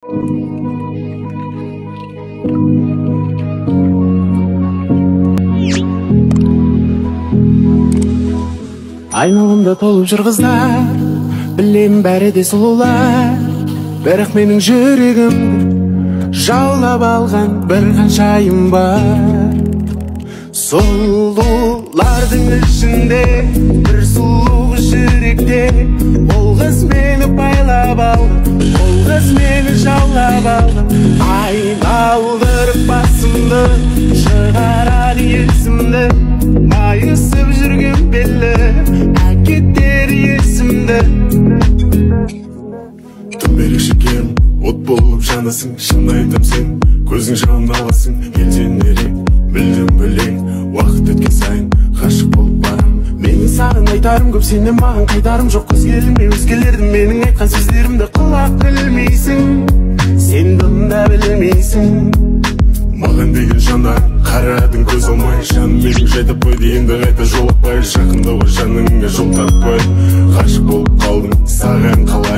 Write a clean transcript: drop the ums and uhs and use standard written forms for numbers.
Айналамда толып жүр қыздар, білем бәрі де сұлулар, бірақ менің жүрегімді жаулап алған бір қаншайым бар. Сұлулардың ішінде бір сұлу жүректе, ол қыз мені байлап алды, ол қыз мені жаулап алды. Айналдырып басымды, шығарады есімді, майысып жүрген белі, әкетер есімді. Тым берек шекерім, от болып жанасың, шын айтам сен, көзің жауын аласың, елден ерек, білдім білек, уақыт өткен сайын ғашық болып барам. Менің саған айтарым көп, сенен маған қайтарым жоқ. Көз келме өзгелердің менің айтқан сөздерімді құлақ ілмейсің, сен бұнда білмейсің. Маған деген жанар қарадың көз алмай, жаным менің жайдап қойды, енді қайта жолықпай, жақында ғой жаныңа жол тартпай. Ғашық болып қалдым саған қалай.